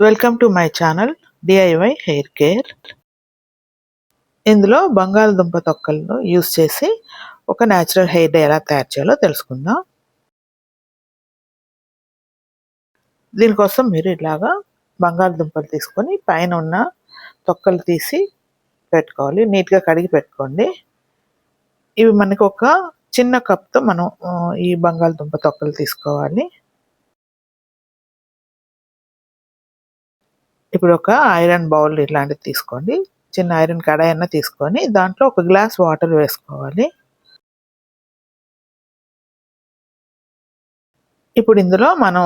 Welcome to my channel DIY hair care. ఇందులో బంగాళదుంప తొక్కలను use చేసి ఒక న్యాచురల్ హెయిర్ డే ఎలా తయారు చేయాలో తెలుసుకుందాం. దీనికోసం మీరు ఇలాగా బంగాళదుంపలు తీసుకొని పైన ఉన్న తొక్కలు తీసి పెట్టుకోవాలి. నీట్గా కడిగి పెట్టుకోండి. ఇవి మనకి ఒక చిన్న కప్తో మనం ఈ బంగాళదుంప తొక్కలు తీసుకోవాలి. ఇప్పుడు ఒక ఐరన్ బౌల్ ఇలాంటిది తీసుకోండి. చిన్న ఐరన్ కడాయి అన్న తీసుకొని దాంట్లో ఒక గ్లాస్ వాటర్ వేసుకోవాలి. ఇప్పుడు ఇందులో మనం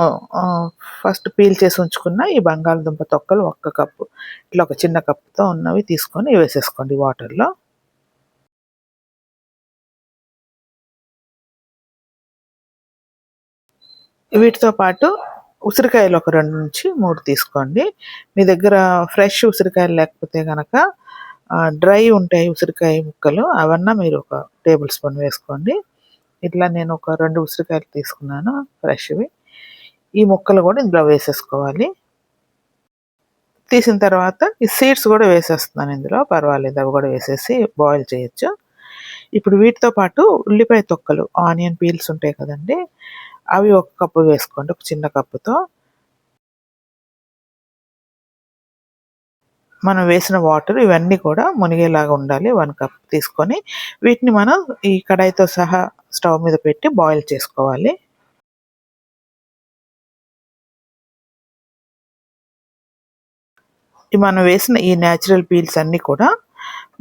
ఫస్ట్ పీల్ చేసి ఉంచుకున్న ఈ బంగాళదుంప తొక్కలు ఒక్క కప్పు, ఇట్లా ఒక చిన్న కప్పుతో ఉన్నవి తీసుకొని వేసేసుకోండి వాటర్లో. వీటితో పాటు ఉసిరికాయలు ఒక 2 నుంచి 3 తీసుకోండి. మీ దగ్గర ఫ్రెష్ ఉసిరికాయలు లేకపోతే కనుక డ్రై ఉంటాయి ఉసిరికాయ ముక్కలు, అవన్నా మీరు ఒక టేబుల్ స్పూన్ వేసుకోండి. ఇట్లా నేను ఒక 2 ఉసిరికాయలు తీసుకున్నాను ఫ్రెష్వి. ఈ ముక్కలు కూడా ఇందులో వేసేసుకోవాలి. తీసిన తర్వాత ఈ సీడ్స్ కూడా వేసేస్తున్నాను ఇందులో, పర్వాలేదు అవి కూడా వేసేసి బాయిల్ చేయొచ్చు. ఇప్పుడు వీటితో పాటు ఉల్లిపాయ తొక్కలు, ఆనియన్ పీల్స్ ఉంటాయి కదండి, అవి ఒక కప్పు వేసుకోండి, ఒక చిన్న కప్పుతో. మనం వేసిన వాటర్ ఇవన్నీ కూడా మునిగేలాగా ఉండాలి. 1 కప్ తీసుకొని వీటిని మనం ఈ కడాయితో సహా స్టవ్ మీద పెట్టి బాయిల్ చేసుకోవాలి. మనం వేసిన ఈ న్యాచురల్ పీల్స్ అన్నీ కూడా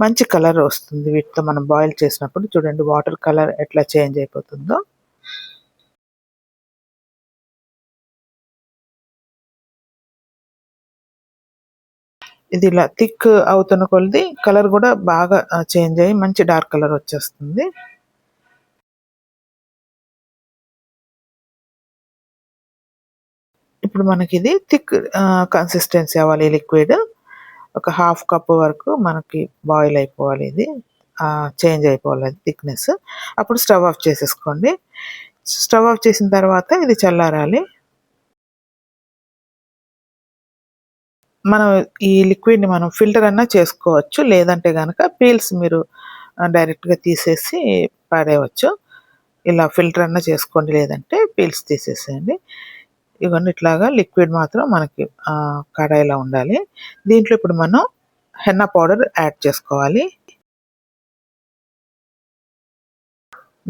మంచి కలర్ వస్తుంది వీటితో మనం బాయిల్ చేసినప్పుడు. చూడండి వాటర్ కలర్ ఎట్లా చేంజ్ అయిపోతుందో. ఇది ఇలా థిక్ అవుతున్న కొలది కలర్ కూడా బాగా చేంజ్ అయ్యి మంచి డార్క్ కలర్ వచ్చేస్తుంది. ఇప్పుడు మనకి ఇది థిక్ కన్సిస్టెన్సీ అవ్వాలి. లిక్విడ్ ఒక 1/2 కప్ వరకు మనకి బాయిల్ అయిపోవాలి. ఇది చేంజ్ అయిపోవాలి థిక్నెస్. అప్పుడు స్టవ్ ఆఫ్ చేసేసుకోండి. స్టవ్ ఆఫ్ చేసిన తర్వాత ఇది చల్లారాలి. మనం ఈ లిక్విడ్ని మనం ఫిల్టర్ అన్నా చేసుకోవచ్చు, లేదంటే కనుక పీల్స్ మీరు డైరెక్ట్గా తీసేసి పాడేయవచ్చు. ఇలా ఫిల్టర్ అన్నా చేసుకోండి, లేదంటే పీల్స్ తీసేసేయండి. ఇవన్నీ ఇట్లాగా లిక్విడ్ మాత్రం మనకి కడాయిలో ఉండాలి. దీంట్లో ఇప్పుడు మనం హెన్నా పౌడర్ యాడ్ చేసుకోవాలి.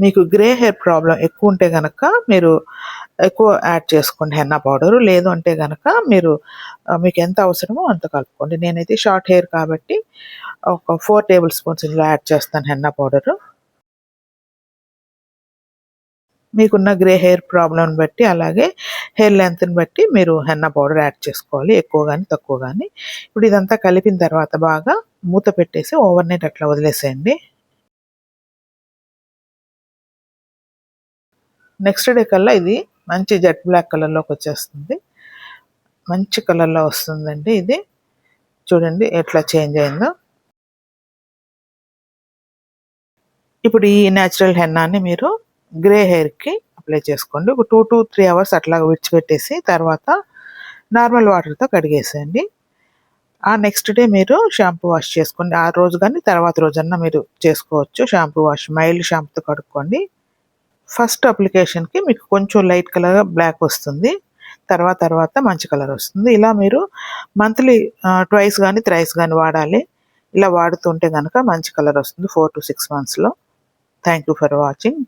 మీకు గ్రే హెయిర్ ప్రాబ్లం ఎక్కువ ఉంటే కనుక మీరు ఎక్కువ యాడ్ చేసుకోండి హెన్నా పౌడరు. లేదు అంటే కనుక మీరు మీకు ఎంత అవసరమో అంత కలుపుకోండి. నేనైతే షార్ట్ హెయిర్ కాబట్టి ఒక 4 టేబుల్ స్పూన్స్ ఇందులో యాడ్ చేస్తాను హెన్నా పౌడరు. మీకున్న గ్రే హెయిర్ ప్రాబ్లమ్ని బట్టి, అలాగే హెయిర్ లెంత్ని బట్టి మీరు హెన్నా పౌడర్ యాడ్ చేసుకోవాలి, ఎక్కువ కానీ తక్కువ కానీ. ఇప్పుడు ఇదంతా కలిపిన తర్వాత బాగా మూత పెట్టేసి ఓవర్ నైట్ అట్లా వదిలేసేయండి. నెక్స్ట్ డే కల్లా ఇది మంచి జెట్ బ్లాక్ కలర్లోకి వచ్చేస్తుంది. మంచి కలర్లో వస్తుందండి ఇది. చూడండి ఎట్లా చేంజ్ అయిందో. ఇప్పుడు ఈ న్యాచురల్ హెన్నాని మీరు గ్రే హెయిర్కి అప్లై చేసుకోండి. ఒక 2 to 3 అవర్స్ అట్లా విడిచిపెట్టేసి తర్వాత నార్మల్ వాటర్తో కడిగేసేయండి. ఆ నెక్స్ట్ డే మీరు షాంపూ వాష్ చేసుకోండి. ఆ రోజు కానీ తర్వాత రోజన్నా మీరు చేసుకోవచ్చు. షాంపూ వాష్ మైల్డ్ షాంపూతో కడుక్కోండి. ఫస్ట్ అప్లికేషన్కి మీకు కొంచెం లైట్ కలర్ బ్లాక్ వస్తుంది, తర్వాత మంచి కలర్ వస్తుంది. ఇలా మీరు మంత్లీ ట్వైస్ కానీ థ్రైస్ కానీ వాడాలి. ఇలా వాడుతుంటే కనుక మంచి కలర్ వస్తుంది 4 to 6 monthsలో. Thank you for watching.